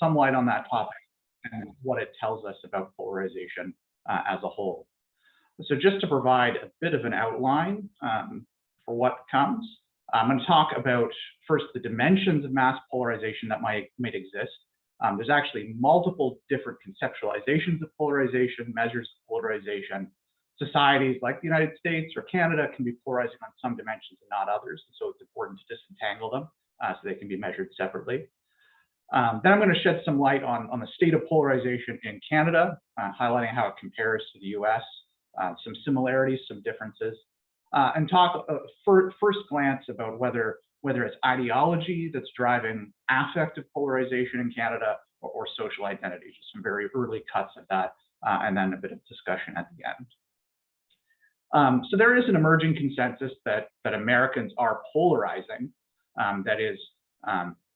some light on that topic and what it tells us about polarization as a whole. So just to provide a bit of an outline for what comes, I'm going to talk about first the dimensions of mass polarization that might exist. There's actually multiple different conceptualizations of polarization, measures of polarization. Societies like the United States or Canada can be polarizing on some dimensions and not others, so it's important to disentangle them so they can be measured separately. Then I'm going to shed some light on the state of polarization in Canada, highlighting how it compares to the US, some similarities, some differences, and talk first glance about whether it's ideology that's driving affective polarization in Canada or social identity, just some very early cuts of that, and then a bit of discussion at the end. So there is an emerging consensus that Americans are polarizing, that is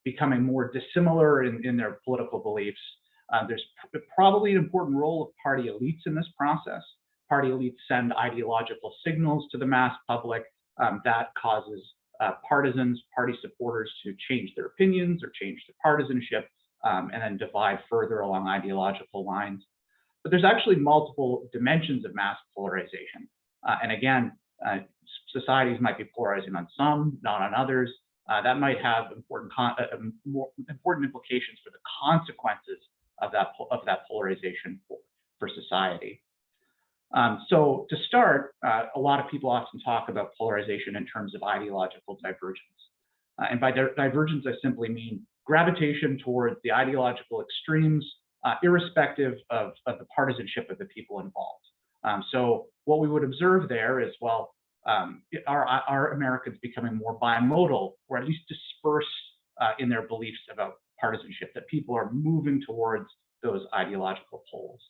becoming more dissimilar in their political beliefs. There's probably an important role of party elites in this process. Party elites send ideological signals to the mass public that causes partisans, party supporters to change their opinions or change their partisanship and then divide further along ideological lines. But there's actually multiple dimensions of mass polarization. And again, societies might be polarizing on some, not on others. That might have important implications for the consequences of that polarization for society. So to start, a lot of people often talk about polarization in terms of ideological divergence. And by divergence, I simply mean gravitation towards the ideological extremes, irrespective of the partisanship of the people involved. So what we would observe there is, well, are Americans becoming more bimodal, or at least dispersed in their beliefs about partisanship, that people are moving towards those ideological poles.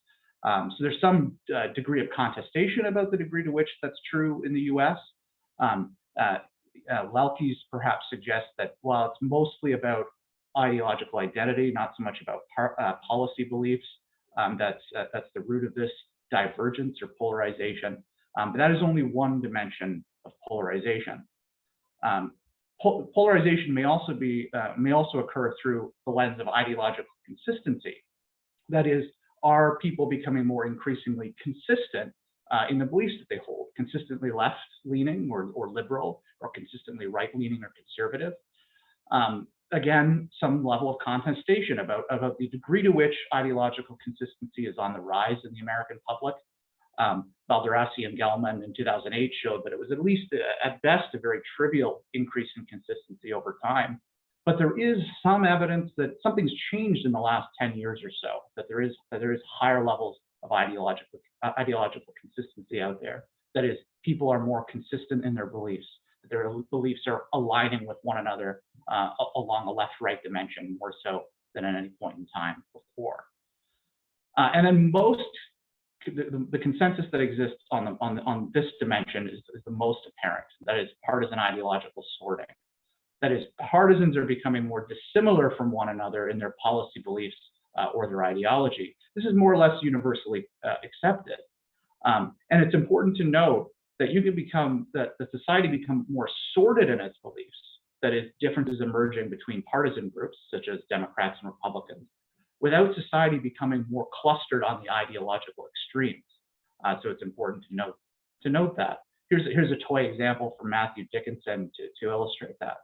So there's some degree of contestation about the degree to which that's true in the US. Lelke's perhaps suggests that while it's mostly about ideological identity, not so much about policy beliefs, that's the root of this divergence or polarization. But that is only one dimension of polarization. Polarization may also occur through the lens of ideological consistency. That is, are people becoming more increasingly consistent in the beliefs that they hold, consistently left-leaning or liberal, or consistently right-leaning or conservative? Again, some level of contestation about the degree to which ideological consistency is on the rise in the American public. Balderassi and Gelman in 2008 showed that it was at least, at best, a very trivial increase in consistency over time. But there is some evidence that something's changed in the last 10 years or so, that there is higher levels of ideological consistency out there. That is, people are more consistent in their beliefs, that their beliefs are aligning with one another along a left-right dimension more so than at any point in time before. And then the consensus that exists on this dimension is the most apparent. That is partisan ideological sorting. That is, partisans are becoming more dissimilar from one another in their policy beliefs or their ideology. This is more or less universally accepted. And it's important to note that that society becomes more sorted in its beliefs. That is, differences emerging between partisan groups, such as Democrats and Republicans, without society becoming more clustered on the ideological extremes. So it's important to note that. Here's a toy example from Matthew Dickinson to illustrate that.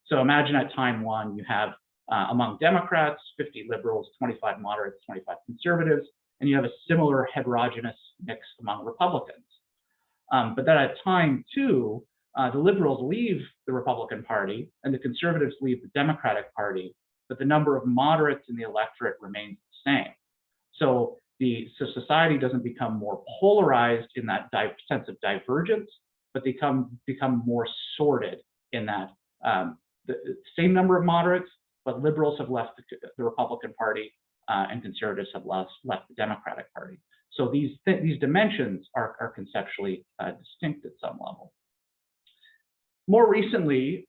So imagine at time one, you have among Democrats, 50 liberals, 25 moderates, 25 conservatives, and you have a similar heterogeneous mix among Republicans. But then at time two, the liberals leave the Republican Party and the conservatives leave the Democratic Party, but the number of moderates in the electorate remains the same. So society doesn't become more polarized in that sense of divergence, but become more sorted in that the same number of moderates, but liberals have left the Republican Party and conservatives have left the Democratic Party. So these dimensions are conceptually distinct at some level. More recently,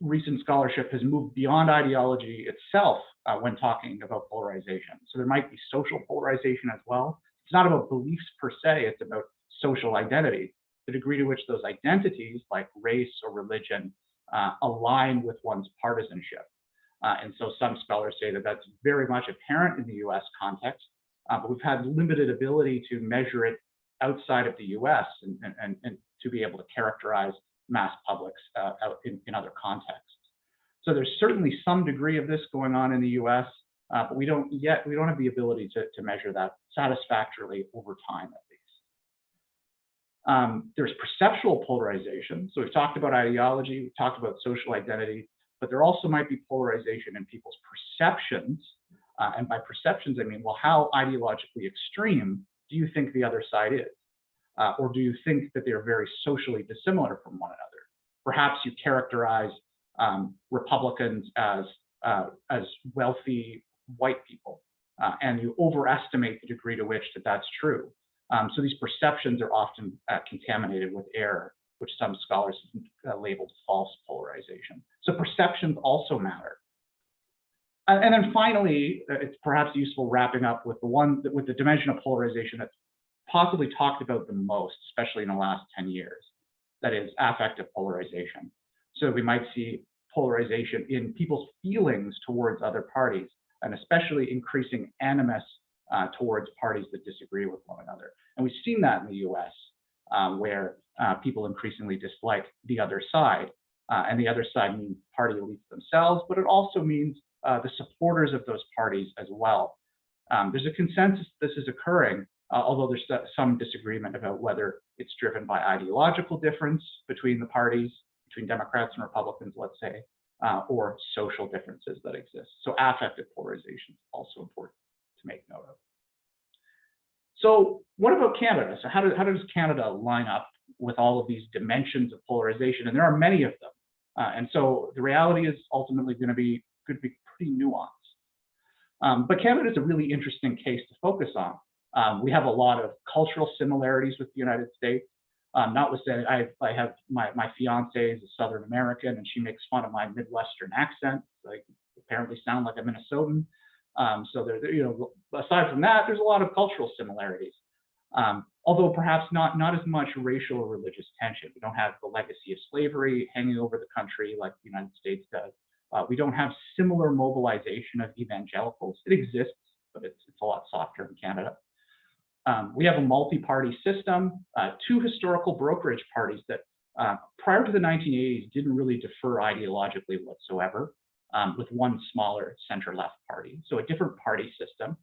recent scholarship has moved beyond ideology itself when talking about polarization. So there might be social polarization as well. It's not about beliefs per se, it's about social identity, the degree to which those identities like race or religion align with one's partisanship. And so some scholars say that that's very much apparent in the US context, but we've had limited ability to measure it outside of the US and to be able to characterize mass publics out in other contexts. So there's certainly some degree of this going on in the US, but we don't have the ability to measure that satisfactorily over time at least. There's perceptual polarization. So we've talked about ideology, we've talked about social identity, but there also might be polarization in people's perceptions. And by perceptions, I mean, well, how ideologically extreme do you think the other side is? Or do you think that they're very socially dissimilar from one another? Perhaps you characterize Republicans as wealthy white people, and you overestimate the degree to which that's true. So these perceptions are often contaminated with error, which some scholars have labeled false polarization. So perceptions also matter. And then finally, it's perhaps useful wrapping up with the dimension of polarization that's possibly talked about the most, especially in the last 10 years. That is affective polarization. So we might see polarization in people's feelings towards other parties, and especially increasing animus towards parties that disagree with one another. And we've seen that in the US, where people increasingly dislike the other side. And the other side means party elites themselves, but it also means the supporters of those parties as well. There's a consensus this is occurring, although there's some disagreement about whether it's driven by ideological difference between the parties, between Democrats and Republicans, let's say, or social differences that exist. So affective polarization is also important to make note of. So what about Canada? So how does Canada line up with all of these dimensions of polarization? And there are many of them. And so the reality is ultimately could be pretty nuanced. But Canada is a really interesting case to focus on. We have a lot of cultural similarities with the United States. Notwithstanding, I have my fiance is a Southern American, and she makes fun of my Midwestern accent. I apparently sound like a Minnesotan. So aside from that, there's a lot of cultural similarities. Although perhaps not as much racial or religious tension. We don't have the legacy of slavery hanging over the country like the United States does. We don't have similar mobilization of evangelicals. It exists, but it's a lot softer in Canada. We have a multi-party system, two historical brokerage parties that prior to the 1980s didn't really differ ideologically whatsoever, with one smaller center-left party, so a different party system.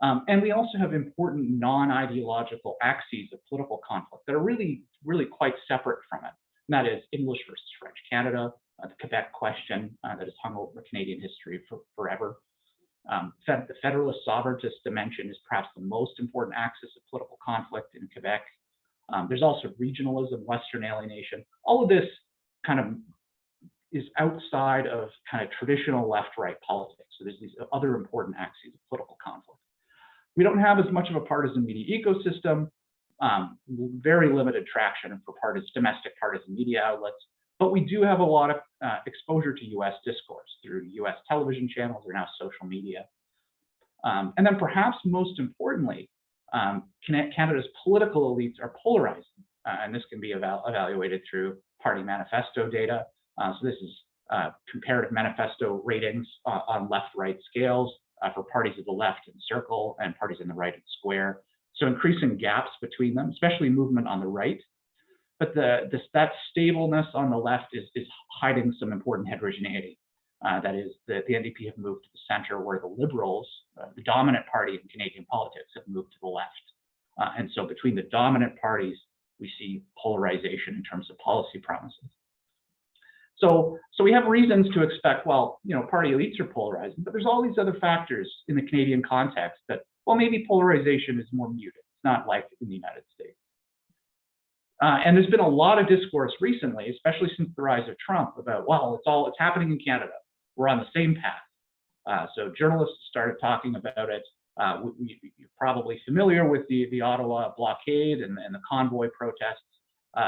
And we also have important non-ideological axes of political conflict that are really quite separate from it. And that is English versus French Canada, the Quebec question that has hung over Canadian history forever. The federalist sovereigntist dimension is perhaps the most important axis of political conflict in Quebec. There's also regionalism, Western alienation. All of this kind of is outside of kind of traditional left-right politics. So there's these other important axes of political conflict. We don't have as much of a partisan media ecosystem, very limited traction for domestic partisan media outlets, but we do have a lot of exposure to US discourse through US television channels or now social media. And then perhaps most importantly, Canada's political elites are polarizing, and this can be evaluated through party manifesto data. So this is comparative manifesto ratings on left-right scales for parties of the left in circle and parties in the right in square. So increasing gaps between them, especially movement on the right. But that stableness on the left is hiding some important heterogeneity. That is, the NDP have moved to the center, where the Liberals, the dominant party in Canadian politics, have moved to the left. And so between the dominant parties, we see polarization in terms of policy promises. So we have reasons to expect, well, party elites are polarizing, but there's all these other factors in the Canadian context that, well, maybe polarization is more muted. It's not like in the United States. And there's been a lot of discourse recently, especially since the rise of Trump, about, well, it's happening in Canada. We're on the same path. So journalists started talking about it. You're probably familiar with the Ottawa blockade and the convoy protests.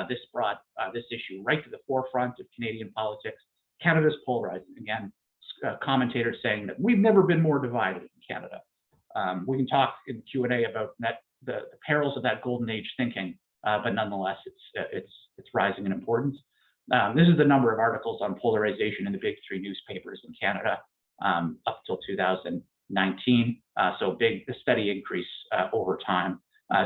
This brought this issue right to the forefront of Canadian politics. Canada's polarizing. Again, commentators saying that we've never been more divided in Canada. We can talk in Q&A about the perils of that golden age thinking, but nonetheless, it's rising in importance. This is the number of articles on polarization in the big three newspapers in Canada. up till 2019. So a steady increase over time.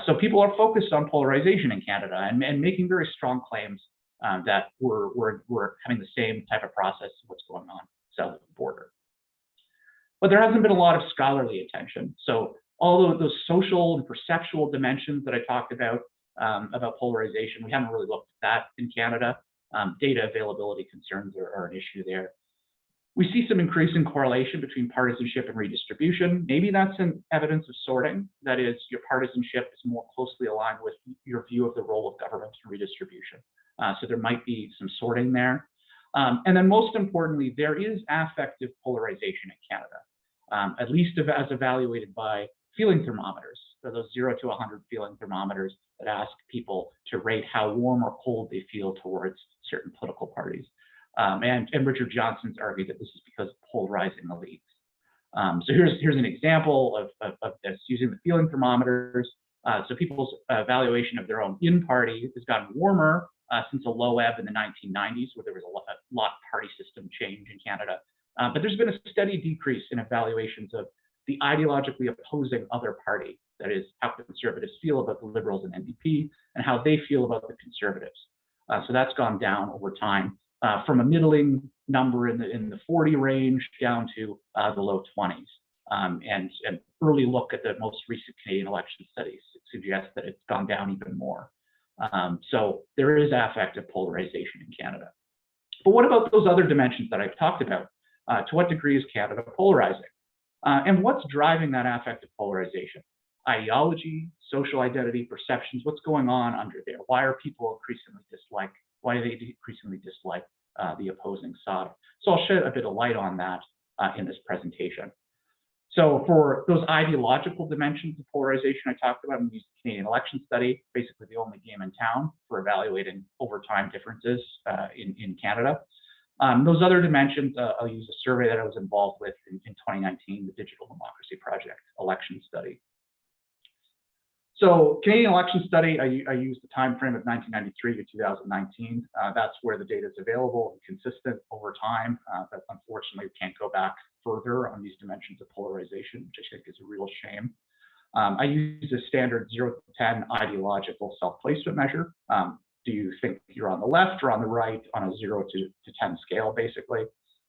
So people are focused on polarization in Canada and making very strong claims that we're having the same type of process of what's going on south of the border. But there hasn't been a lot of scholarly attention. So all of those social and perceptual dimensions that I talked about polarization, we haven't really looked at that in Canada. Data availability concerns are an issue there. We see some increasing correlation between partisanship and redistribution. Maybe that's an evidence of sorting. That is, your partisanship is more closely aligned with your view of the role of government and redistribution. So there might be some sorting there. And then most importantly, there is affective polarization in Canada, at least as evaluated by feeling thermometers. So those 0 to 100 feeling thermometers that ask people to rate how warm or cold they feel towards certain political parties. And Richard Johnson's argued that this is because of polarizing elites. So here's an example of this using the feeling thermometers. So people's evaluation of their own in-party has gotten warmer since a low ebb in the 1990s, where there was a lot of party system change in Canada. But there's been a steady decrease in evaluations of the ideologically opposing other party. That is, how conservatives feel about the Liberals and NDP and how they feel about the Conservatives. So that's gone down over time. From a middling number in the 40 range down to the low 20s. And an early look at the most recent Canadian election studies suggests that it's gone down even more. So there is affective polarization in Canada. But what about those other dimensions that I've talked about? To what degree is Canada polarizing? And what's driving that affective polarization? Ideology, social identity, perceptions, what's going on under there? Why are people why do they increasingly dislike the opposing side? So I'll shed a bit of light on that in this presentation. So for those ideological dimensions of polarization I talked about, I'm using the Canadian election study, basically the only game in town for evaluating over time differences in Canada. Those other dimensions, I'll use a survey that I was involved with in 2019, the Digital Democracy Project election study. So Canadian election study, I used the time frame of 1993 to 2019. That's where the data is available and consistent over time. But unfortunately, we can't go back further on these dimensions of polarization, which I think is a real shame. I use a standard 0 to 10 ideological self-placement measure. Do you think you're on the left or on the right on a 0 to 10 scale, basically?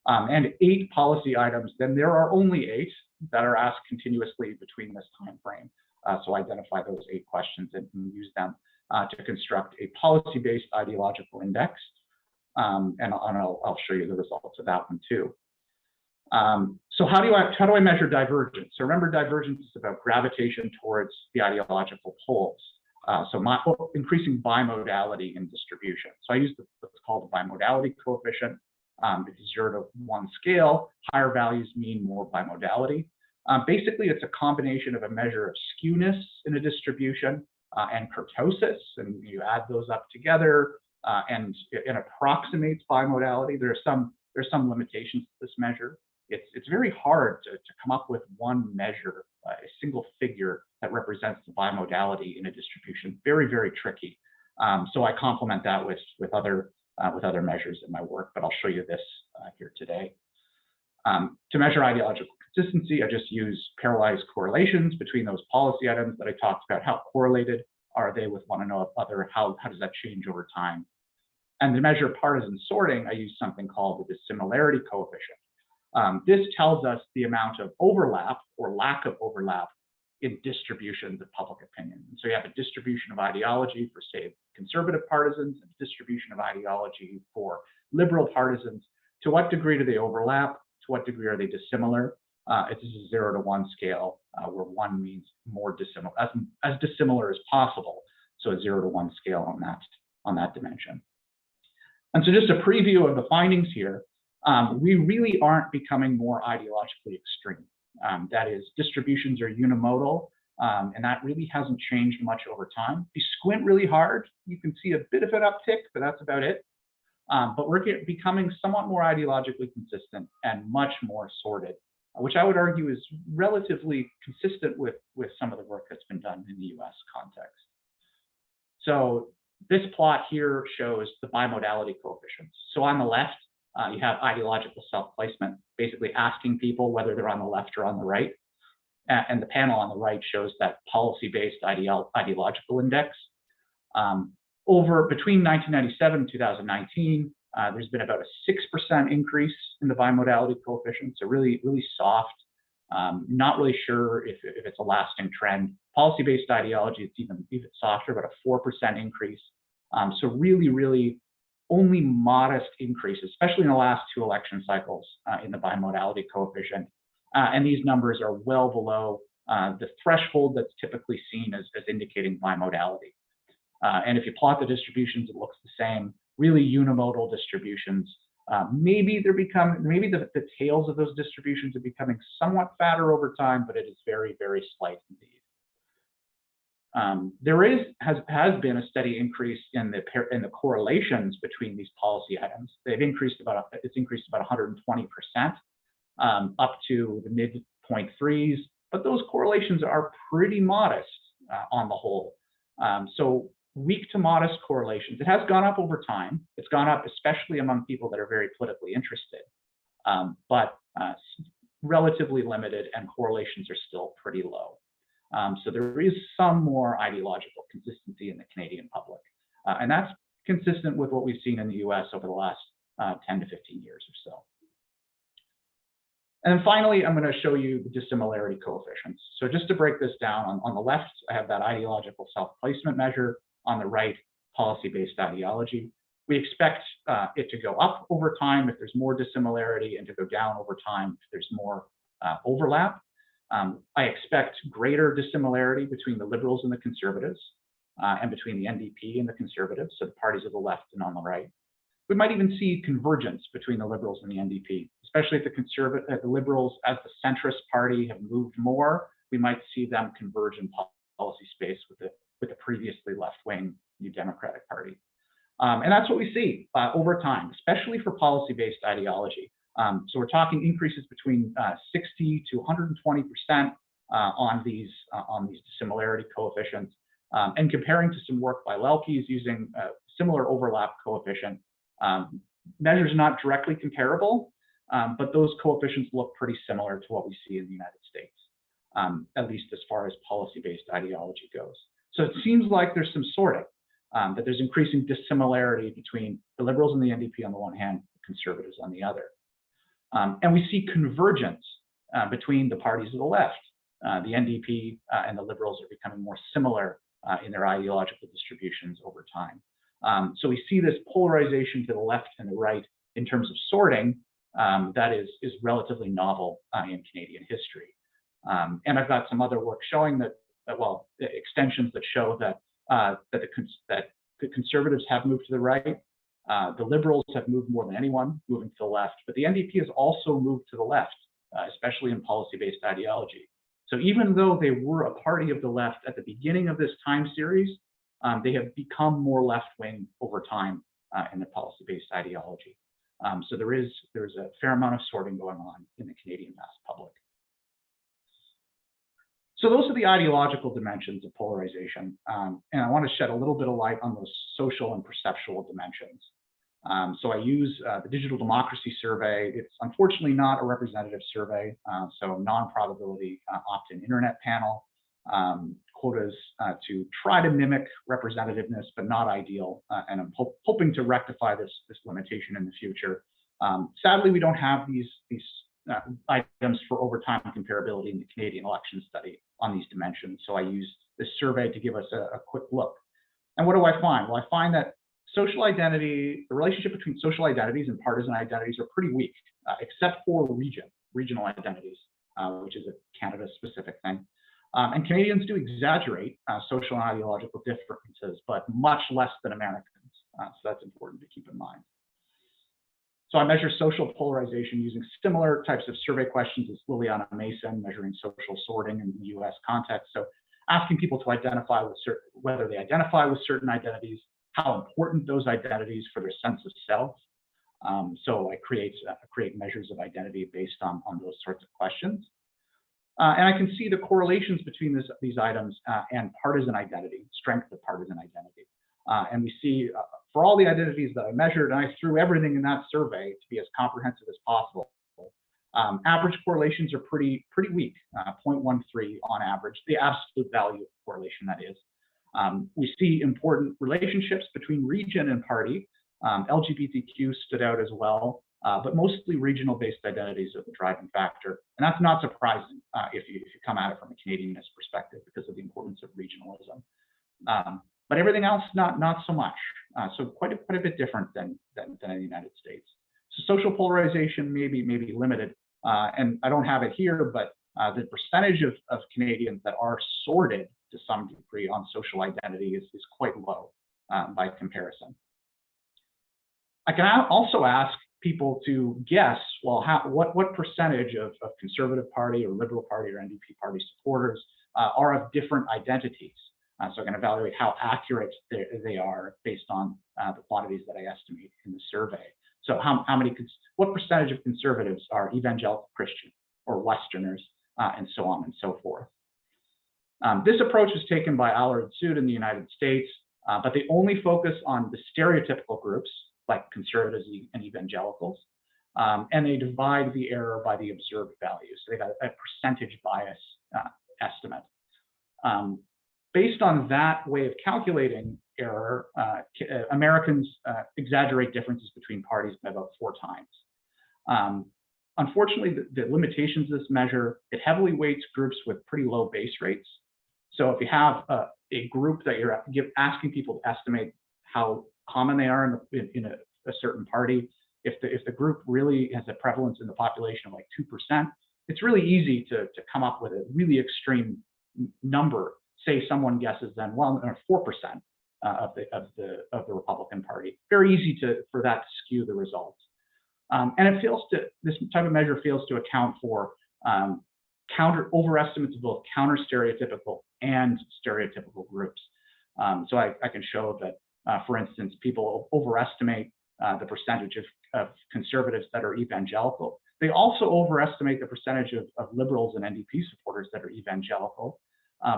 And 8 policy items, then there are only 8 that are asked continuously between this time frame. So identify those 8 questions and use them to construct a policy-based ideological index. And I'll show you the results of that one too. So how do I measure divergence? So remember, divergence is about gravitation towards the ideological poles. So increasing bimodality in distribution. So I use what's called the bimodality coefficient. It's a 0 to 1 scale. Higher values mean more bimodality. Basically, it's a combination of a measure of skewness in a distribution and kurtosis, and you add those up together, and it approximates bimodality. There's some limitations to this measure. It's very hard to come up with one measure, a single figure that represents the bimodality in a distribution. Very, very tricky. So I complement that with other measures in my work, but I'll show you this here today. To measure ideological consistency, I just use pairwise correlations between those policy items that I talked about. How correlated are they with one another? How does that change over time? And to measure partisan sorting, I use something called the dissimilarity coefficient. This tells us the amount of overlap or lack of overlap in distributions of public opinion. And so you have a distribution of ideology for, say, conservative partisans, and a distribution of ideology for liberal partisans. To what degree do they overlap? To what degree are they dissimilar? It's a 0 to 1 scale, where 1 means more dissimilar, as dissimilar as possible. So a 0 to 1 scale on that dimension. And so just a preview of the findings here. We really aren't becoming more ideologically extreme. That is, distributions are unimodal, and that really hasn't changed much over time. If you squint really hard, you can see a bit of an uptick, but that's about it. But we're becoming somewhat more ideologically consistent and much more sorted, which I would argue is relatively consistent with some of the work that's been done in the US context. So this plot here shows the bimodality coefficients. So on the left, You have ideological self-placement, basically asking people whether they're on the left or on the right. And the panel on the right shows that policy-based ideological index. Between 1997 and 2019, there's been about a 6% increase in the bimodality coefficient, so really, really soft. Not really sure if it's a lasting trend. Policy-based ideology, it's even softer, about a 4% increase. So really, really only modest increases, especially in the last 2 election cycles in the bimodality coefficient. And these numbers are well below the threshold that's typically seen as indicating bimodality. And if you plot the distributions, it looks the same, really unimodal distributions. Maybe the tails of those distributions are becoming somewhat fatter over time, but it is very, very slight indeed. There has been a steady increase in the correlations between these policy items. It's increased about 120%, up to the mid 0.3s, but those correlations are pretty modest on the whole. So weak to modest correlations. It has gone up over time. It's gone up especially among people that are very politically interested, but relatively limited, and correlations are still pretty low. So there is some more ideological consistency in the Canadian public, and that's consistent with what we've seen in the US over the last 10 to 15 years or so. And then finally, I'm going to show you the dissimilarity coefficients. So just to break this down, on the left, I have that ideological self-placement measure. On the right, policy-based ideology. We expect it to go up over time if there's more dissimilarity, and to go down over time if there's more overlap. I expect greater dissimilarity between the Liberals and the Conservatives, and between the NDP and the Conservatives, so the parties of the left and on the right. We might even see convergence between the Liberals and the NDP, especially if the Liberals, as the centrist party, have moved more. We might see them converge in policy space with the previously left-wing New Democratic Party. And that's what we see over time, especially for policy-based ideology. So we're talking increases between 60 to 120% on these dissimilarity coefficients. And comparing to some work by Lelkes using a similar overlap coefficient, measures not directly comparable, but those coefficients look pretty similar to what we see in the United States, at least as far as policy-based ideology goes. So it seems like there's some sorting, that there's increasing dissimilarity between the Liberals and the NDP on the one hand, the Conservatives on the other. And we see convergence between the parties of the left. The NDP and the Liberals are becoming more similar in their ideological distributions over time. So we see this polarization to the left and the right in terms of sorting that is relatively novel in Canadian history. And I've got some other work showing that, extensions that show that the Conservatives have moved to the right. The Liberals have moved more than anyone, moving to the left, but the NDP has also moved to the left, especially in policy-based ideology. So even though they were a party of the left at the beginning of this time series, they have become more left-wing over time in their policy-based ideology. So there's a fair amount of sorting going on in the Canadian mass public. So those are the ideological dimensions of polarization. And I want to shed a little bit of light on those social and perceptual dimensions. So I use the Digital Democracy Survey. It's unfortunately not a representative survey, so non-probability opt-in internet panel, quotas to try to mimic representativeness, but not ideal. And I'm hoping to rectify this limitation in the future. Sadly, we don't have these items for overtime comparability in the Canadian election study on these dimensions. So I use this survey to give us a quick look. And what do I find? Well, I find that social identity, the relationship between social identities and partisan identities are pretty weak, except for regional identities, which is a Canada-specific thing. And Canadians do exaggerate social and ideological differences, but much less than Americans. So that's important to keep in mind. So I measure social polarization using similar types of survey questions as Liliana Mason, measuring social sorting in the US context. So asking people to identify with whether they identify with certain identities, how important those identities for their sense of self. So I create measures of identity based on those sorts of questions. And I can see the correlations between these items and partisan identity, strength of partisan identity. And we see for all the identities that I measured, and I threw everything in that survey to be as comprehensive as possible. Average correlations are pretty weak, 0.13 on average, the absolute value of correlation, that is. We see important relationships between region and party. LGBTQ stood out as well, but mostly regional-based identities are the driving factor. And that's not surprising if you come at it from a Canadianist perspective because of the importance of regionalism. But everything else, not so much. So quite a bit different than in the United States. So social polarization may be limited, and I don't have it here, but the percentage of Canadians that are sorted to some degree on social identity is quite low by comparison. I can also ask people to guess, well, what percentage of Conservative Party or Liberal Party or NDP Party supporters are of different identities. So I can evaluate how accurate they are based on the quantities that I estimate in the survey. So what percentage of Conservatives are evangelical Christian or Westerners, and so on and so forth. This approach was taken by Allard and Sood in the United States, but they only focus on the stereotypical groups like conservatives and evangelicals, and they divide the error by the observed value. So they got a percentage bias estimate. Based on that way of calculating error, Americans exaggerate differences between parties by about 4 times. Unfortunately, the limitations of this measure, it heavily weights groups with pretty low base rates. So if you have a group that you're asking people to estimate how common they are in a certain party, if the group really has a prevalence in the population of like 2%, it's really easy to come up with a really extreme number. Say someone guesses then, well, 4% of the Republican Party. Very easy for that to skew the results. And this type of measure fails to account for overestimates of both counter stereotypical and stereotypical groups. So I can show that, for instance, people overestimate the percentage of conservatives that are evangelical. They also overestimate the percentage of liberals and NDP supporters that are evangelical,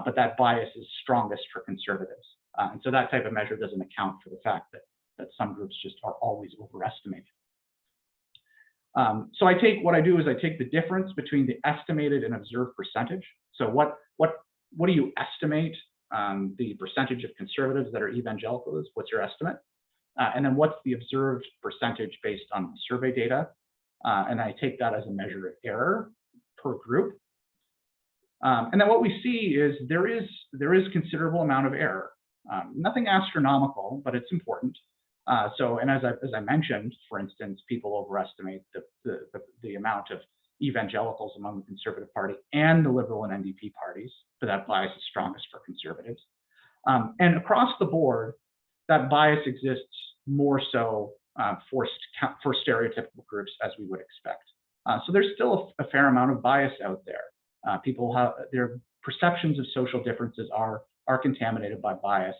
but that bias is strongest for conservatives. And so that type of measure doesn't account for the fact that some groups just are always overestimated. So what I do is I take the difference between the estimated and observed percentage. So what do you estimate the percentage of conservatives that are evangelical is? What's your estimate? And then what's the observed percentage based on survey data? And I take that as a measure of error per group. And then what we see is there is considerable amount of error. Nothing astronomical, but it's important. And as I mentioned, for instance, people overestimate the amount of evangelicals among the Conservative Party and the Liberal and NDP parties, but that bias is strongest for conservatives. And across the board, that bias exists more so for stereotypical groups, as we would expect. So there's still a fair amount of bias out there. People have their perceptions of social differences are contaminated by bias,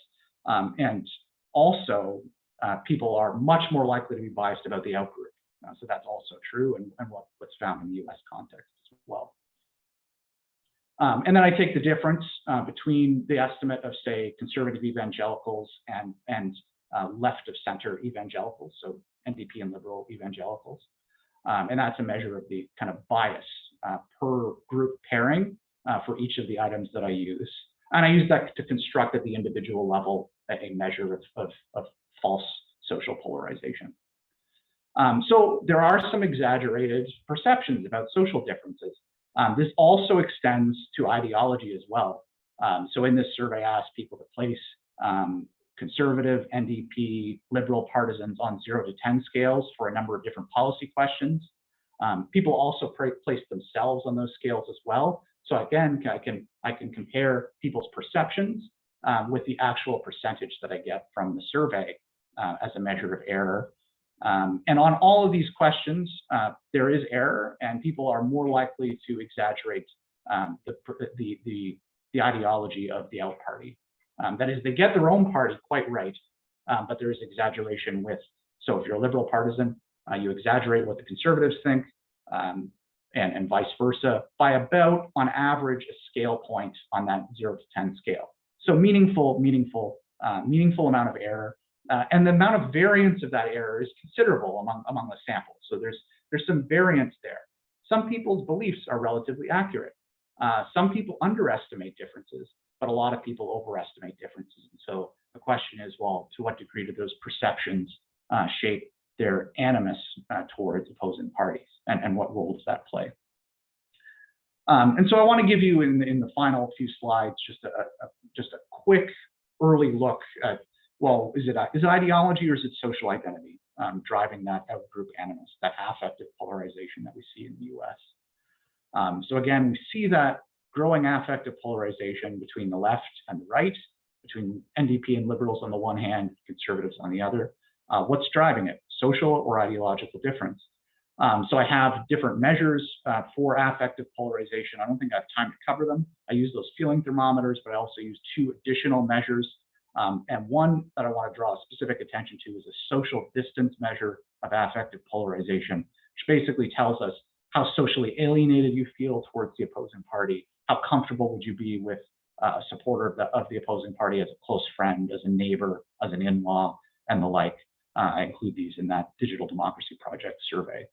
and also people are much more likely to be biased about the outgroup. So that's also true, and what's found in the U.S. context as well. And then I take the difference between the estimate of, say, conservative evangelicals and left of center evangelicals, so NDP and liberal evangelicals. And that's a measure of the kind of bias per group pairing for each of the items that I use. And I use that to construct at the individual level a measure of false social polarization. So there are some exaggerated perceptions about social differences. This also extends to ideology as well. So in this survey, I asked people to place conservative, NDP, liberal partisans on 0 to 10 scales for a number of different policy questions. People also place themselves on those scales as well. So again, I can compare people's perceptions with the actual percentage that I get from the survey as a measure of error. And on all of these questions, there is error, and people are more likely to exaggerate the ideology of the out party. That is, they get their own party quite right, but there is exaggeration with. So if you're a liberal partisan, you exaggerate what the conservatives think, and vice versa by about, on average, a scale point on that 0 to 10 scale. So meaningful meaningful amount of error, and the amount of variance of that error is considerable among the samples. So there's some variance there. Some people's beliefs are relatively accurate. Some people underestimate differences, but a lot of people overestimate differences. And so the question is, well, to what degree do those perceptions shape their animus towards opposing parties, and what role does that play? And so I want to give you in the final few slides just a quick early look at, well, is it ideology or is it social identity driving that outgroup animus, that affective polarization that we see in the US? So again, we see that growing affective polarization between the left and the right, between NDP and liberals on the one hand, conservatives on the other. What's driving it? Social or ideological difference? So I have different measures for affective polarization. I don't think I have time to cover them. I use those feeling thermometers, but I also use 2 additional measures. And one that I want to draw specific attention to is a social distance measure of affective polarization, which basically tells us how socially alienated you feel towards the opposing party. How comfortable would you be with a supporter of the opposing party as a close friend, as a neighbor, as an in-law, and the like. I include these in that Digital Democracy Project survey.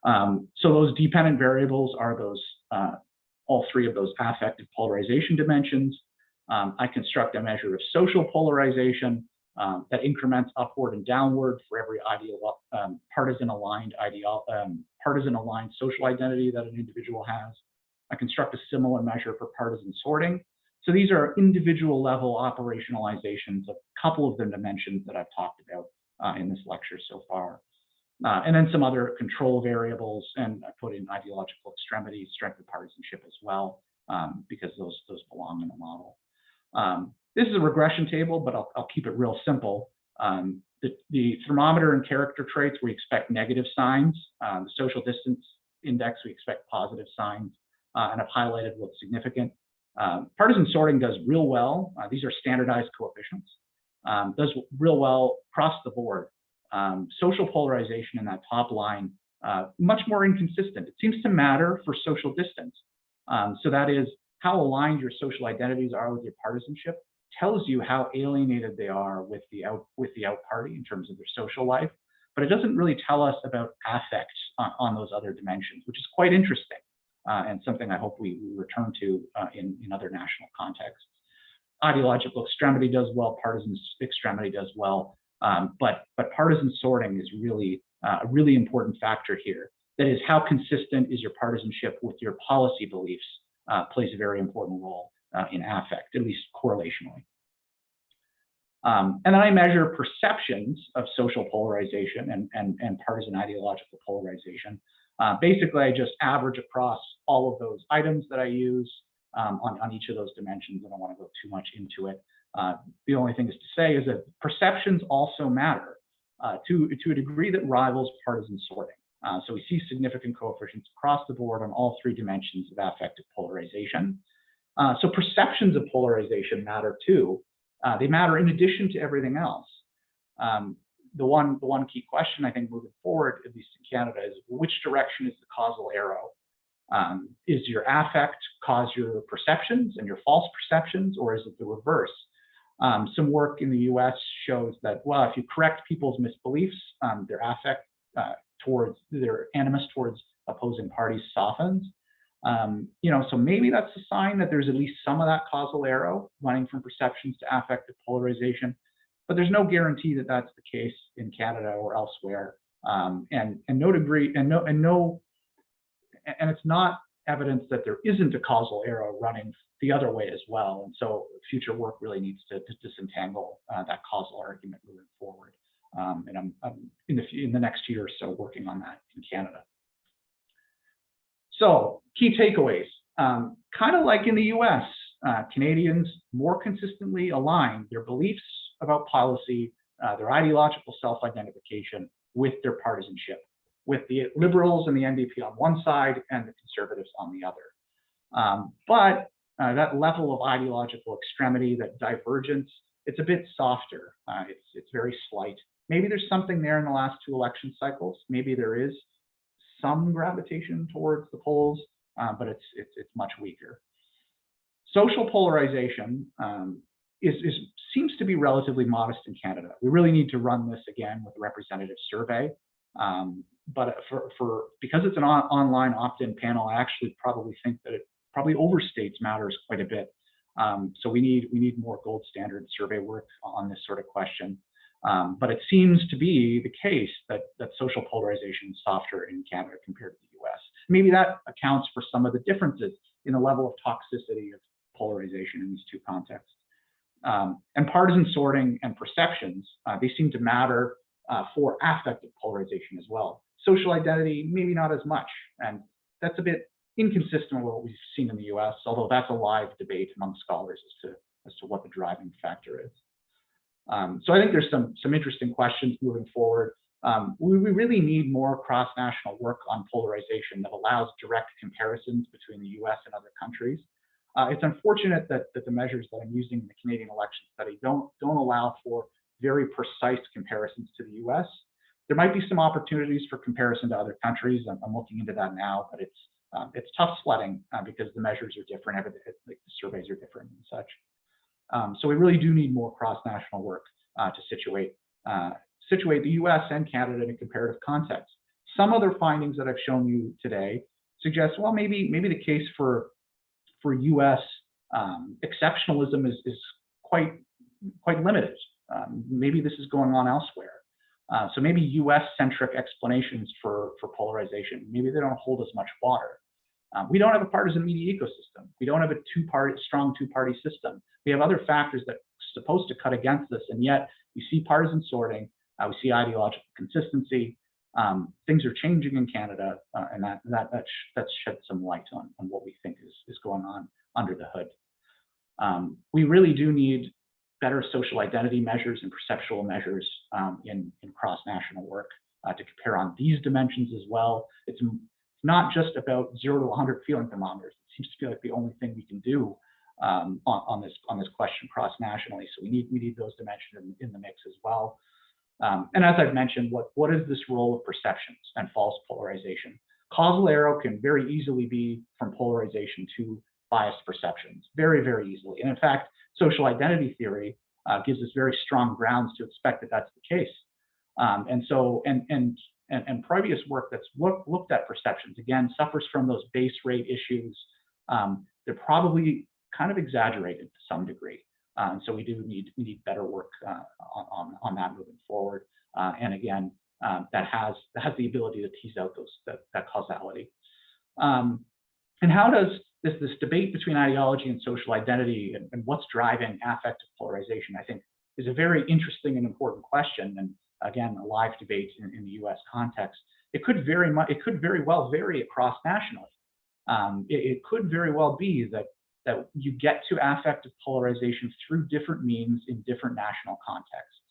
So those dependent variables are those all 3 of those affective polarization dimensions. I construct a measure of social polarization that increments upward and downward for every partisan-aligned social identity that an individual has. I construct a similar measure for partisan sorting. So these are individual level operationalizations of a couple of the dimensions that I've talked about in this lecture so far. And then some other control variables, and I put in ideological extremity, strength of partisanship as well, because those belong in the model. This is a regression table, but I'll keep it real simple. The thermometer and character traits, we expect negative signs. The social distance index, we expect positive signs, and I've highlighted what's significant. Partisan sorting does real well. These are standardized coefficients. Does real well across the board. Social polarization in that top line, much more inconsistent. It seems to matter for social distance. So that is how aligned your social identities are with your partisanship tells you how alienated they are with the out party in terms of their social life, but it doesn't really tell us about affects on those other dimensions, which is quite interesting and something I hope we return to in other national contexts. Ideological extremity does well, partisan extremity does well, but partisan sorting is really a really important factor here. That is, how consistent is your partisanship with your policy beliefs plays a very important role in affect, at least correlationally. And then I measure perceptions of social polarization and partisan ideological polarization. Basically, I just average across all of those items that I use on each of those dimensions. I don't want to go too much into it. The only thing is to say is that perceptions also matter to a degree that rivals partisan sorting. So we see significant coefficients across the board on all 3 dimensions of affective polarization. So perceptions of polarization matter too. They matter in addition to everything else. The one key question I think moving forward, at least in Canada, is which direction is the causal arrow? Is your affect cause your perceptions and your false perceptions, or is it the reverse? Some work in the US shows that, well, if you correct people's misbeliefs, their affect towards their animus towards opposing parties softens. So maybe that's a sign that there's at least some of that causal arrow running from perceptions to affective polarization, but there's no guarantee that that's the case in Canada or elsewhere. And it's not evidence that there isn't a causal arrow running the other way as well. And so future work really needs to disentangle that causal argument moving forward. And I'm in the next year or so working on that in Canada. So key takeaways, kind of like in the US, Canadians more consistently align their beliefs about policy, their ideological self-identification with their partisanship, with the Liberals and the NDP on one side and the Conservatives on the other. But that level of ideological extremity, that divergence, it's a bit softer. It's very slight. Maybe there's something there in the last 2 election cycles. Maybe there is some gravitation towards the polls, but it's much weaker. Social polarization seems to be relatively modest in Canada. We really need to run this again with a representative survey. But because it's an online opt-in panel, I actually probably think that it probably overstates matters quite a bit. So we need more gold standard survey work on this sort of question. But it seems to be the case that social polarization is softer in Canada compared to the US. Maybe that accounts for some of the differences in the level of toxicity of polarization in these two contexts. And partisan sorting and perceptions, they seem to matter for affective polarization as well. Social identity, maybe not as much. And that's a bit inconsistent with what we've seen in the US, although that's a live debate among scholars as to what the driving factor is. So I think there's some interesting questions moving forward. We really need more cross-national work on polarization that allows direct comparisons between the US and other countries. It's unfortunate that the measures that I'm using in the Canadian election study don't allow for very precise comparisons to the US. There might be some opportunities for comparison to other countries. I'm looking into that now, but it's tough sledding because the measures are different, like the surveys are different and such. So we really do need more cross-national work to situate the US and Canada in a comparative context. Some other findings that I've shown you today suggest, well, maybe the case for US exceptionalism is quite limited. Maybe this is going on elsewhere. So maybe US-centric explanations for polarization, maybe they don't hold as much water. We don't have a partisan media ecosystem. We don't have a strong two-party system. We have other factors that are supposed to cut against this, and yet we see partisan sorting, we see ideological consistency. Things are changing in Canada, and that's shed some light on what we think is going on under the hood. We really do need better social identity measures and perceptual measures in cross-national work to compare on these dimensions as well. It's not just about 0 to 100 feeling thermometers. It seems to be like the only thing we can do on this question cross-nationally. So we need those dimensions in the mix as well. And as I've mentioned, what is this role of perceptions and false polarization? Causal arrow can very easily be from polarization to biased perceptions, very, very easily. And in fact, social identity theory gives us very strong grounds to expect that that's the case. And previous work that's looked at perceptions, again, suffers from those base rate issues. They're probably kind of exaggerated to some degree. So we need better work on that moving forward. And again, that has the ability to tease out that causality. And how does this debate between ideology and social identity and what's driving affective polarization, I think, is a very interesting and important question. And again, a live debate in the US context. It could very well vary across nationally. It could very well be that you get to affective polarization through different means in different national contexts.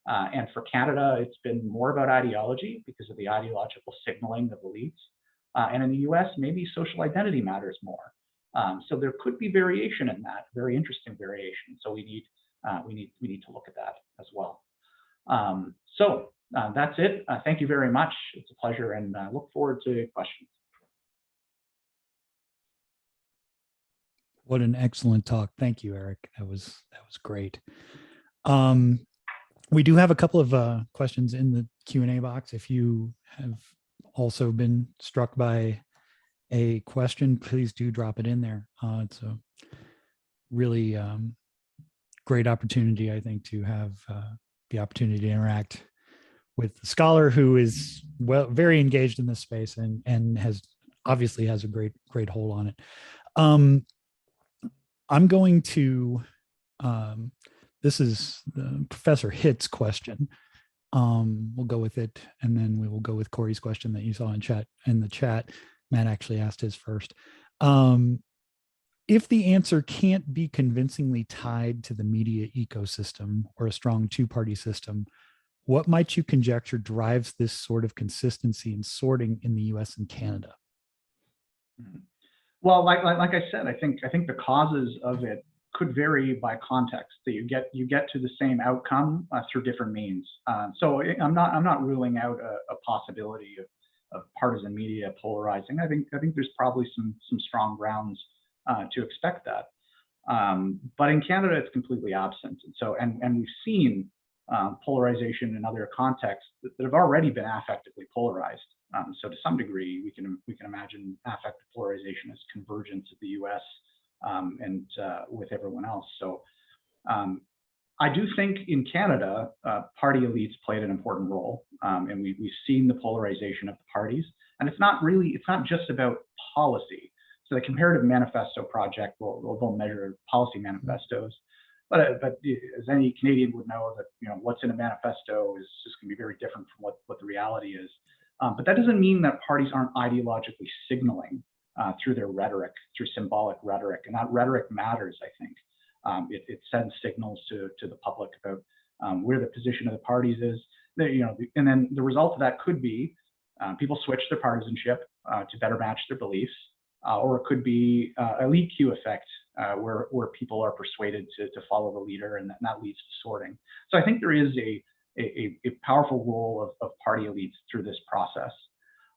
And for Canada, it's been more about ideology because of the ideological signaling of elites. And in the US, maybe social identity matters more. So there could be variation in that, very interesting variation. So we need to look at that as well. So that's it. Thank you very much. It's a pleasure, and look forward to questions. What an excellent talk. Thank you, Eric. That was great. We do have a couple of questions in the Q&A box. If you have also been struck by a question, please do drop it in there. It's a really great opportunity, I think, to have the opportunity to interact with the scholar who is very engaged in this space and obviously has a great hold on it. I'm going to, this is the Professor Hitt's question. We'll go with it, and then we will go with Corey's question that you saw in the chat. Matt actually asked his first. If the answer can't be convincingly tied to the media ecosystem or a strong two-party system, what might you conjecture drives this sort of consistency in sorting in the US and Canada? Well, like I said, I think the causes of it could vary by context. That you get to the same outcome through different means. So I'm not ruling out a possibility of partisan media polarizing. I think there's probably some strong grounds to expect that. But in Canada, it's completely absent. And so, and we've seen polarization in other contexts that have already been affectively polarized. So to some degree, we can imagine affective polarization as convergence of the U.S. And with everyone else. So I do think in Canada, party elites played an important role, and we've seen the polarization of the parties. And it's not just about policy. So the Comparative Manifesto Project will measure policy manifestos. But as any Canadian would know, that what's in a manifesto is just going to be very different from what the reality is. But that doesn't mean that parties aren't ideologically signaling through their rhetoric, through symbolic rhetoric, and that rhetoric matters. I think it sends signals to the public about where the position of the parties is. And then the result of that could be people switch their partisanship to better match their beliefs, or it could be a lead queue effect where people are persuaded to follow the leader, and that leads to sorting. So I think there is a powerful role of party elites through this process.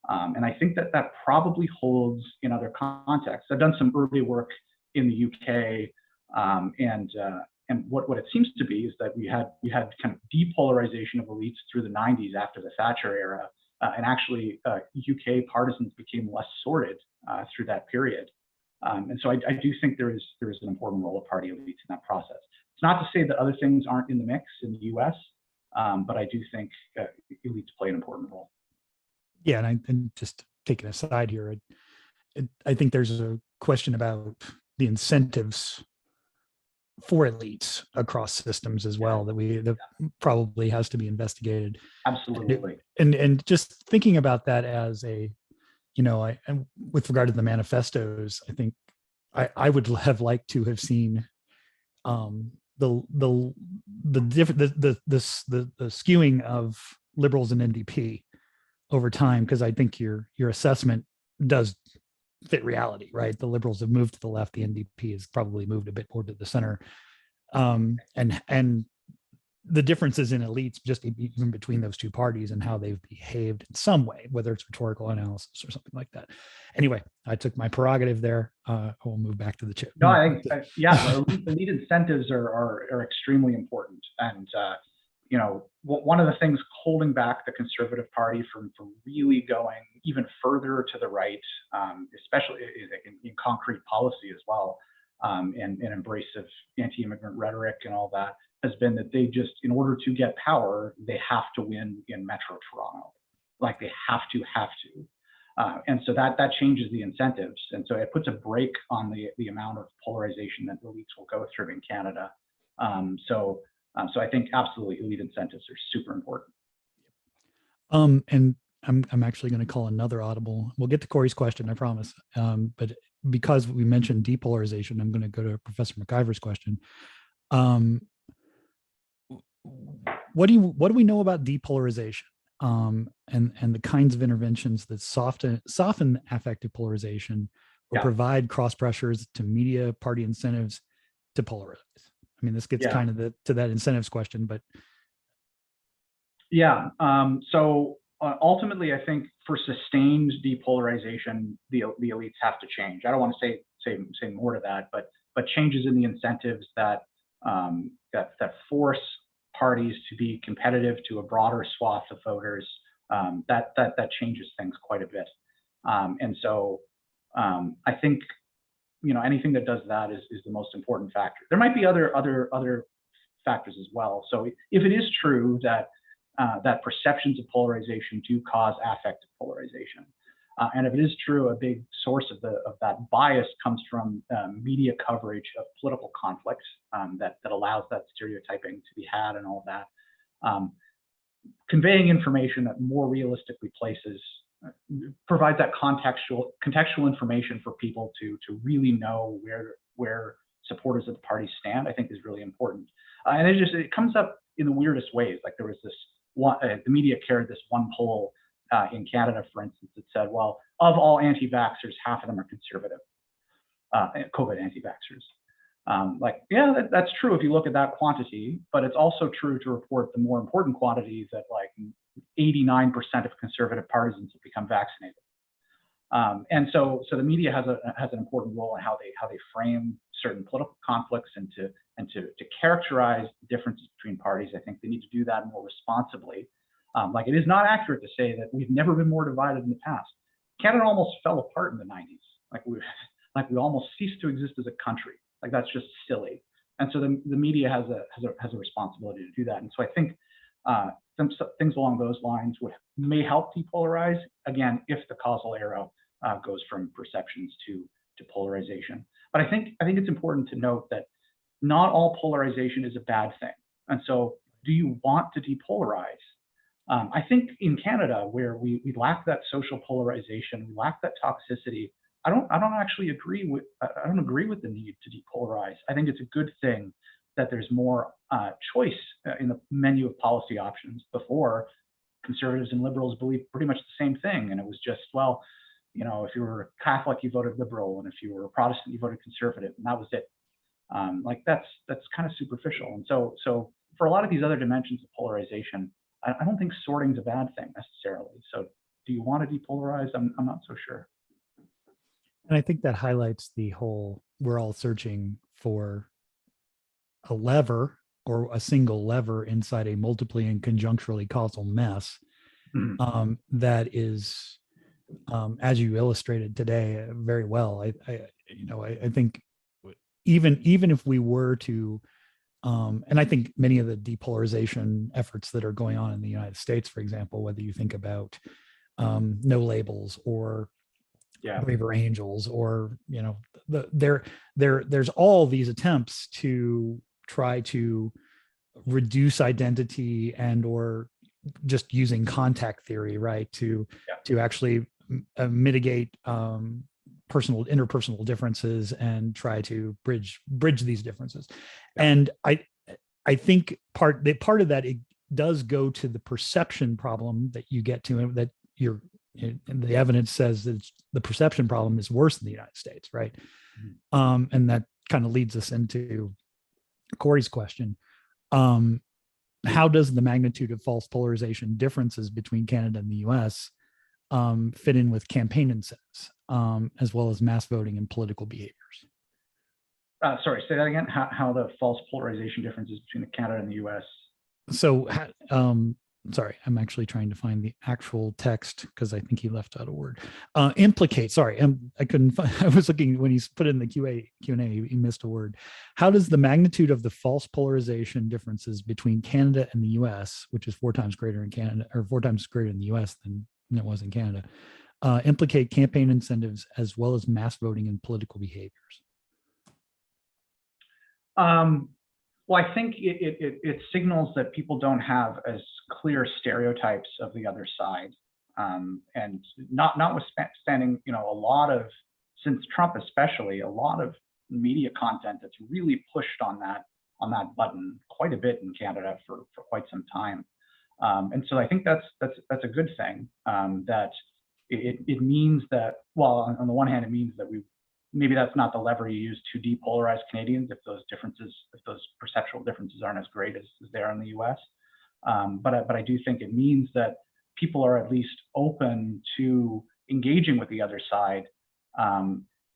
And I think that probably holds in other contexts. I've done some early work in the UK, and what it seems to be is that we had kind of depolarization of elites through the 90s after the Thatcher era, and actually UK partisans became less sorted through that period. And so I do think there is an important role of party elites in that process. It's not to say that other things aren't in the mix in the US, but I do think elites play an important role. Yeah, and just taking a side here, I think there's a question about the incentives for elites across systems as well that probably has to be investigated. Absolutely. And just thinking about that as and with regard to the manifestos, I think I would have liked to have seen the skewing of liberals and NDP over time, because I think your assessment does fit reality, right? The liberals have moved to the left, the NDP has probably moved a bit more to the center, and the differences in elites just even between those two parties and how they've behaved in some way, whether it's rhetorical analysis or something like that. Anyway, I took my prerogative there. I will move back to the chip. No, elite incentives are extremely important, and one of the things holding back the Conservative Party from really going even further to the right, especially in concrete policy as well, and embrace of anti-immigrant rhetoric and all that, has been that they just, in order to get power, they have to win in Metro Toronto. Like they have to. And so that changes the incentives. And so it puts a brake on the amount of polarization that elites will go through in Canada. So I think absolutely elite incentives are super important. And I'm actually going to call another audible. We'll get to Corey's question, I promise. But because we mentioned depolarization, I'm going to go to Professor McIver's question. What do we know about depolarization, and the kinds of interventions that soften affective polarization or provide cross pressures to media party incentives to polarize? I mean, this gets kind of to that incentives question, but so ultimately, I think for sustained depolarization, the elites have to change. I don't want to say more to that, but changes in the incentives that force parties to be competitive to a broader swath of voters, that changes things quite a bit. And so I think anything that does that is the most important factor. There might be other factors as well. So if it is true that perceptions of polarization do cause affective polarization, and if it is true, a big source of that bias comes from media coverage of political conflict that allows that stereotyping to be had and all that. Conveying information that more realistically places provides that contextual information for people to really know where supporters of the party stand, I think is really important. And it comes up in the weirdest ways. Like there was this one, the media carried this one poll in Canada, for instance, that said, well, of all anti-vaxxers, half of them are conservative, COVID anti-vaxxers. That's true if you look at that quantity, but it's also true to report the more important quantities that like 89% of conservative partisans have become vaccinated. And so the media has an important role in how they frame certain political conflicts and to characterize differences between parties. I think they need to do that more responsibly. Like, it is not accurate to say that we've never been more divided in the past. Canada almost fell apart in the 90s. Like we almost ceased to exist as a country. Like, that's just silly. And so the media has a responsibility to do that. And so I think things along those lines may help depolarize, again, if the causal arrow goes from perceptions to polarization. But I think it's important to note that not all polarization is a bad thing. And so, do you want to depolarize? I think in Canada, where we lack that social polarization, we lack that toxicity, I don't actually agree with the need to depolarize. I think it's a good thing that there's more choice in the menu of policy options. Before, conservatives and liberals believed pretty much the same thing, and it was just, well, if you were a Catholic, you voted liberal, and if you were a Protestant, you voted conservative, and that was it. Like, that's kind of superficial. And so for a lot of these other dimensions of polarization, I don't think sorting is a bad thing necessarily. So, do you want to depolarize? I'm not so sure. And I think that highlights the whole, we're all searching for a lever or a single lever inside a multiply and conjuncturally causal mess. Mm-hmm. That is, as you illustrated today very well. I think even if we were to, and I think many of the depolarization efforts that are going on in the United States, for example, whether you think about no labels or Braver Angels, or there's all these attempts to try to reduce identity and or just using contact theory, right, to actually mitigate interpersonal differences and try to bridge these differences. And I think part of that, it does go to the perception problem that you get to, and that the evidence says that the perception problem is worse in the United States, right? Mm-hmm. And that kind of leads us into Corey's question. How does the magnitude of false polarization differences between Canada and the US fit in with campaign incentives, as well as mass voting and political behaviors? Sorry, say that again. How the false polarization differences between Canada and the US? So, sorry, I'm actually trying to find the actual text because I think he left out a word. Implicate. Sorry, I couldn't find. I was looking when he's put in the Q&A. He missed a word. How does the magnitude of the false polarization differences between Canada and the U.S., which is 4 times greater in Canada, or 4 times greater in the U.S. than it was in Canada, implicate campaign incentives as well as mass voting and political behaviors? Well, I think it signals that people don't have as clear stereotypes of the other side, and notwithstanding, since Trump especially, a lot of media content that's really pushed on that button quite a bit in Canada for quite some time, and so I think that's a good thing. That it means that, well, on the one hand, it means that maybe that's not the lever you use to depolarize Canadians if those perceptual differences aren't as great as they are in the U.S. But I do think it means that people are at least open to engaging with the other side.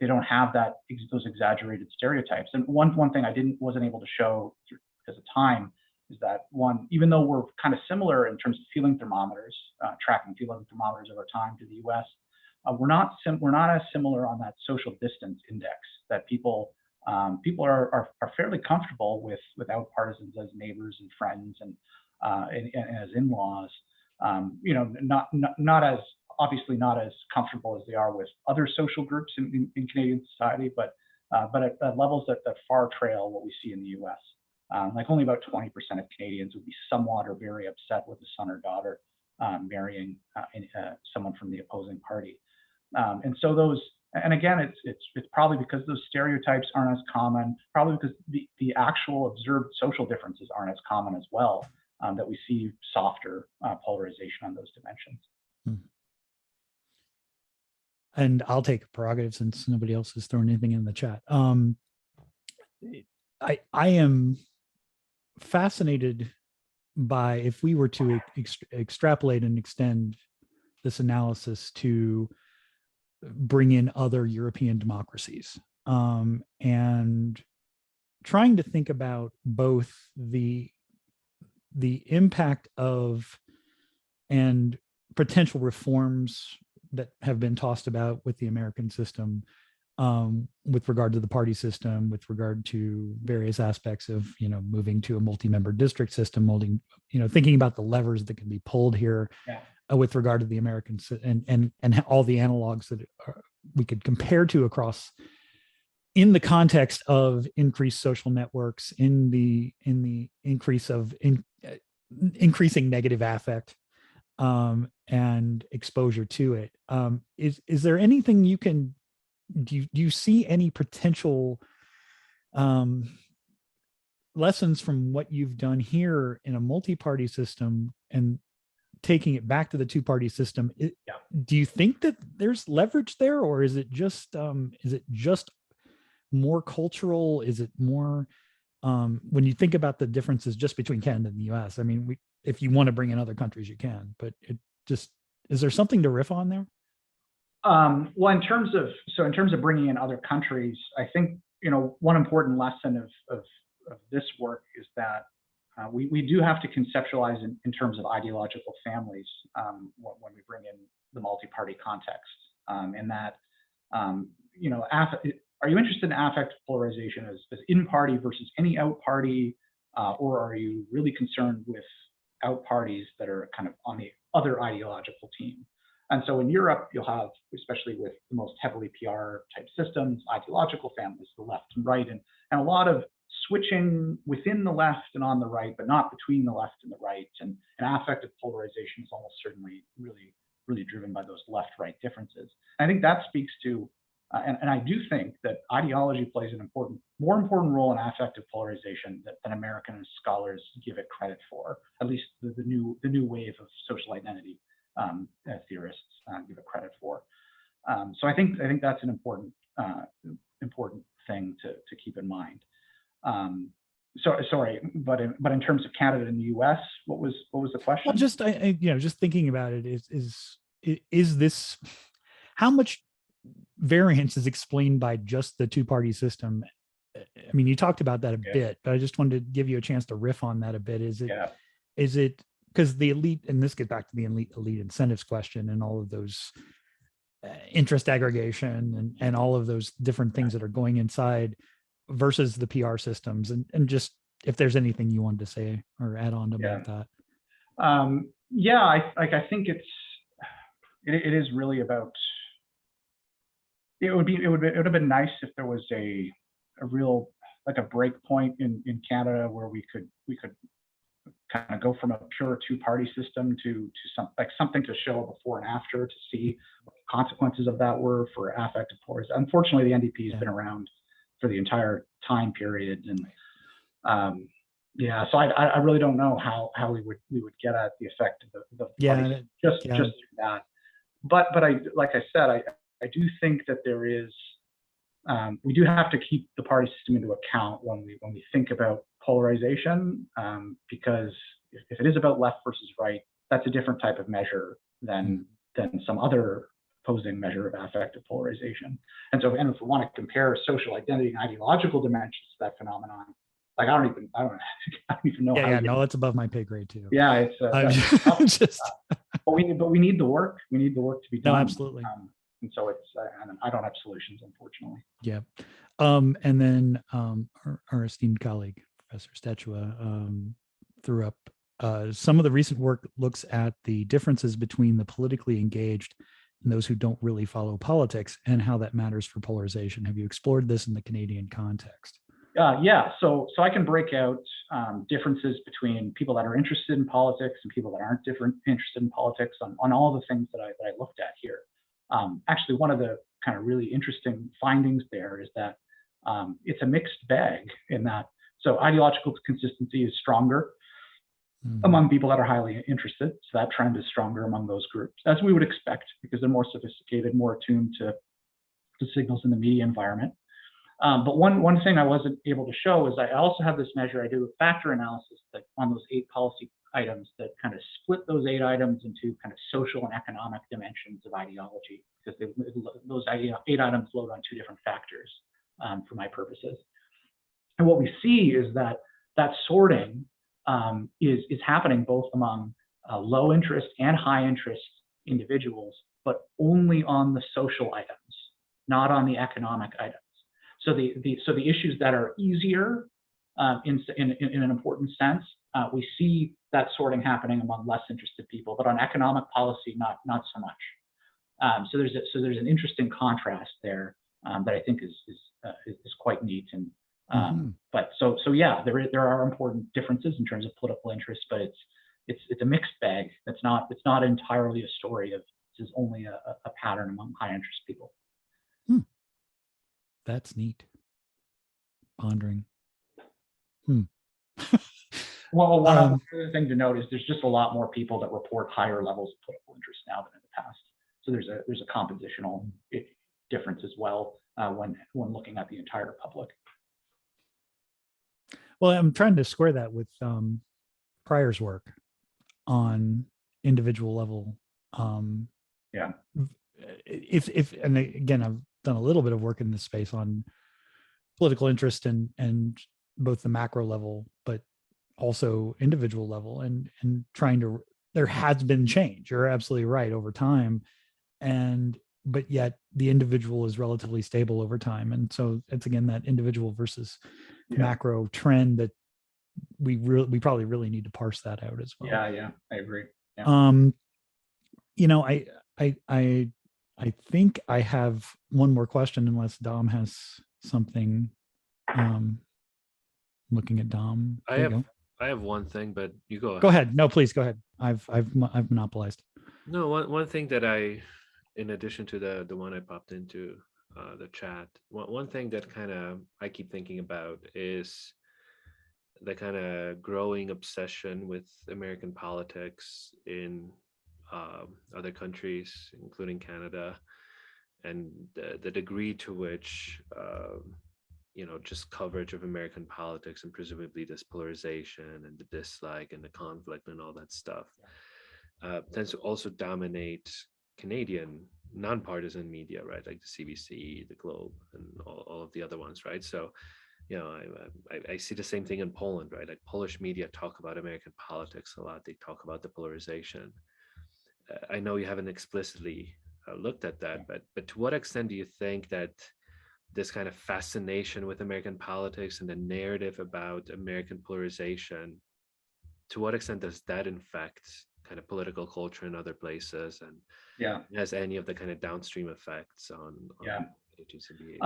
They don't have those exaggerated stereotypes. And one thing I wasn't able to show because of time is that, even though we're kind of similar in terms of feeling thermometers, tracking feeling thermometers over time to the U.S., we're not as similar on that social distance index, that people are fairly comfortable without partisans as neighbors and friends and as in-laws. Not as obviously not as comfortable as they are with other social groups in Canadian society, but at levels that far trail what we see in the U.S. Like, only about 20% of Canadians would be somewhat or very upset with a son or daughter marrying someone from the opposing party. And so and again, it's probably because those stereotypes aren't as common, probably because the actual observed social differences aren't as common as well, that we see softer polarization on those dimensions. And I'll take a prerogative since nobody else has thrown anything in the chat. I am fascinated by, if we were to extrapolate and extend this analysis to bring in other European democracies, and trying to think about both the impact of and potential reforms that have been tossed about with the American system, with regard to the party system, with regard to various aspects of, moving to a multi-member district system, thinking about the levers that can be pulled here, Yeah. With regard to the American and all the analogs that we could compare to across in the context of increased social networks, in the increase of increasing negative affect, and exposure to it. Is there anything you can do you see any potential lessons from what you've done here in a multi-party system and taking it back to the two-party system? Do you think that there's leverage there, or is it just more cultural? Is it more when you think about the differences just between Canada and the US? I mean, if you want to bring in other countries, you can, but is there something to riff on there? Well, in terms of bringing in other countries, I think, one important lesson of this work is that we do have to conceptualize in terms of ideological families when we bring in the multi-party context. And that, are you interested in affective polarization as in-party versus any out-party, or are you really concerned with out-parties that are kind of on the other ideological team? And so in Europe, you'll have, especially with the most heavily PR type systems, ideological families, the left and right, and a lot of switching within the left and on the right, but not between the left and the right. And affective polarization is almost certainly really driven by those left-right differences. And I think that speaks to, and I do think that ideology plays an more important role in affective polarization than American scholars give it credit for. At least the new wave of social identity theorists give it credit for. So I think that's an important thing to keep in mind. Sorry, but in terms of Canada and the U.S., what was the question? Well, just thinking about it, is this, how much variance is explained by just the two-party system? I mean, you talked about that a bit, but I just wanted to give you a chance to riff on that a bit. Is it because the elite, and this gets back to the elite incentives question and all of those interest aggregation and all of those different things that are going inside versus the PR systems, and just if there's anything you wanted to say or add on about that. I think it is really about, it would have been nice if there was a real, like a break point in Canada where we could kind of go from a pure two-party system to something to show before and after, to see what the consequences of that were for affective polarization. Unfortunately, the NDP has been around for the entire time period, and so I really don't know how we would get at the effect of the parties just through that. But I, like I said, I do think that there is, we do have to keep the party system into account when we think about polarization, because if it is about left versus right, that's a different type of measure than some other opposing measure of affective polarization. And so, if we want to compare social identity and ideological dimensions to that phenomenon, like I don't even know. No, that's above my pay grade too. Yeah, it's just. But we need the work. We need the work to be done. No, absolutely. And so it's, I don't have solutions, unfortunately. Yeah. And then our esteemed colleague, Professor Stachua, threw up some of the recent work looks at the differences between the politically engaged and those who don't really follow politics and how that matters for polarization. Have you explored this in the Canadian context? So I can break out differences between people that are interested in politics and people that aren't interested in politics on all the things that I looked at here. Actually, one of the kind of really interesting findings there is that it's a mixed bag in that. So ideological consistency is stronger among people that are highly interested. So that trend is stronger among those groups, as we would expect, because they're more sophisticated, more attuned to signals in the media environment. But one thing I wasn't able to show is I also have this measure. I do a factor analysis that on those 8 policy items that kind of split those 8 items into kind of social and economic dimensions of ideology, because those 8 items load on 2 different factors for my purposes. And what we see is that that sorting is happening both among low interest and high interest individuals, but only on the social items, not on the economic items. So the issues that are easier in an important sense, we see that sorting happening among less interested people, but on economic policy, not so much. So there's an interesting contrast there that I think is quite neat. And but so yeah, there are important differences in terms of political interest, but it's a mixed bag. It's not entirely a story of this is only a pattern among high interest people. That's neat. Pondering. Well, one other thing to note is there's just a lot more people that report higher levels of political interest now than in the past. So there's a compositional difference as well when looking at the entire public. Well, I'm trying to square that with Pryor's work on individual level. Yeah. If and again, I've done a little bit of work in this space on political interest and both the macro level, but also individual level, and trying to. There has been change. You're absolutely right over time, but yet the individual is relatively stable over time, and so it's again that individual versus macro trend that we probably really need to parse that out as well. Yeah, I agree. Yeah. I think I have one more question, unless Dom has something. Looking at Dom. I have one thing, but you go ahead. Go ahead. No, please go ahead. I've monopolized. No, one thing that in addition to the one I popped into the chat, one thing that kind of I keep thinking about is the kind of growing obsession with American politics in other countries, including Canada, and the degree to which just coverage of American politics and presumably this polarization and the dislike and the conflict and all that stuff tends to also dominate Canadian nonpartisan media, right? Like the CBC, the Globe, and all of the other ones, right? So, I see the same thing in Poland, right? Like Polish media talk about American politics a lot. They talk about the polarization. I know you haven't explicitly looked at that, but to what extent do you think that this kind of fascination with American politics and the narrative about American polarization, to what extent does that infect kind of political culture in other places, and has any of the kind of downstream effects on agency behavior?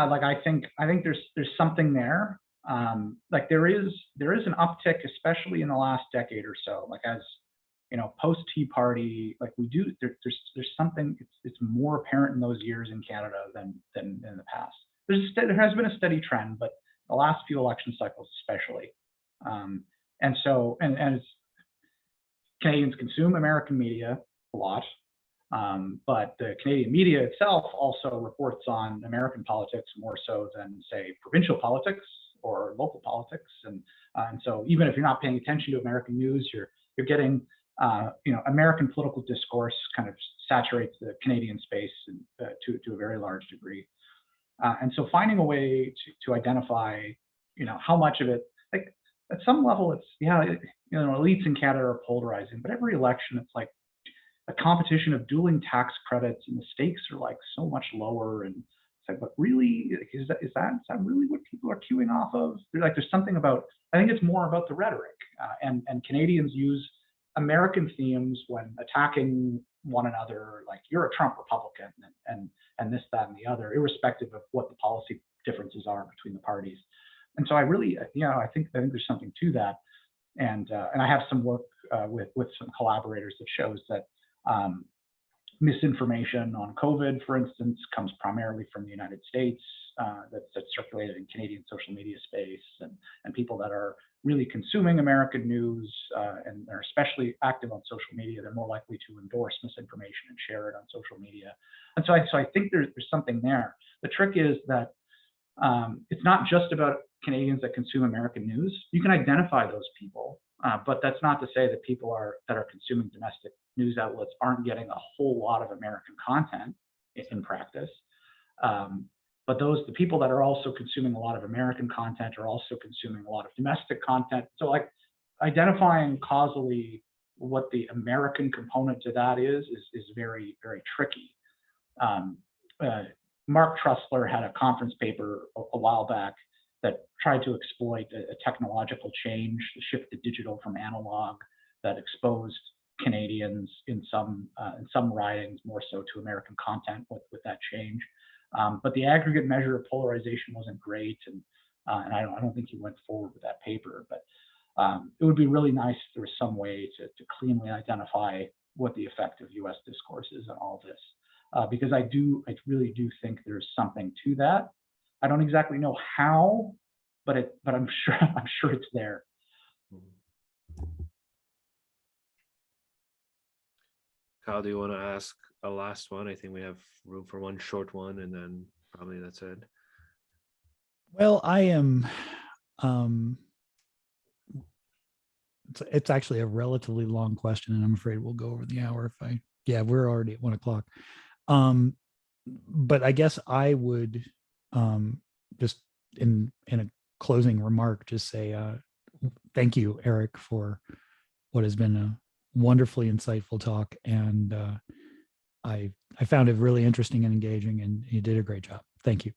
Like I think there's something there. Like there is an uptick, especially in the last decade or so. Like as post Tea Party, like there's something. It's more apparent in those years in Canada than in the past. There has been a steady trend, but the last few election cycles especially. And as Canadians consume American media a lot, but the Canadian media itself also reports on American politics more so than, say, provincial politics or local politics. And so even if you're not paying attention to American news, you're getting American political discourse kind of saturates the Canadian space to a very large degree. And so finding a way to identify, how much of it, like at some level, it's, elites in Canada are polarizing, but every election, it's like a competition of dueling tax credits, and the stakes are like so much lower. And it's like, but really, is that really what people are queuing off of? There's something about, I think it's more about the rhetoric, and Canadians use American themes when attacking one another, like you're a Trump Republican and this, that, and the other, irrespective of what the policy differences are between the parties. And so I really, I think there's something to that. And I have some work with some collaborators that shows that misinformation on COVID, for instance, comes primarily from the United States, that's circulated in Canadian social media space, and people that are really consuming American news and are especially active on social media, they're more likely to endorse misinformation and share it on social media. And so I think there's something there. The trick is that it's not just about Canadians that consume American news. You can identify those people, but that's not to say that people that are consuming domestic news outlets aren't getting a whole lot of American content in practice. but the people that are also consuming a lot of American content are also consuming a lot of domestic content. So like identifying causally what the American component to that is very, very tricky. Mark Trussler had a conference paper a while back that tried to exploit a technological change, the shift to digital from analog, that exposed Canadians in some ridings more so to American content with that change. But the aggregate measure of polarization wasn't great, and I don't think he went forward with that paper. But it would be really nice if there was some way to cleanly identify what the effect of U.S. discourse is on all this, because I really do think there's something to that. I don't exactly know how, but I'm sure it's there. Kyle, do you want to ask a last one? I think we have room for one short one, and then probably that's it. Well, I am. It's actually a relatively long question, and I'm afraid we'll go over the hour if yeah, we're already at 1 o'clock. But I guess I would just in a closing remark, just say thank you, Eric, for what has been a wonderfully insightful talk. And I found it really interesting and engaging, and you did a great job. Thank you.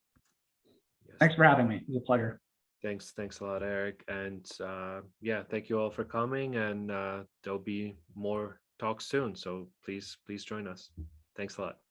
Yes. Thanks for having me. It was a pleasure. Thanks a lot, Eric. And yeah, thank you all for coming, and there'll be more talks soon. So please join us. Thanks a lot.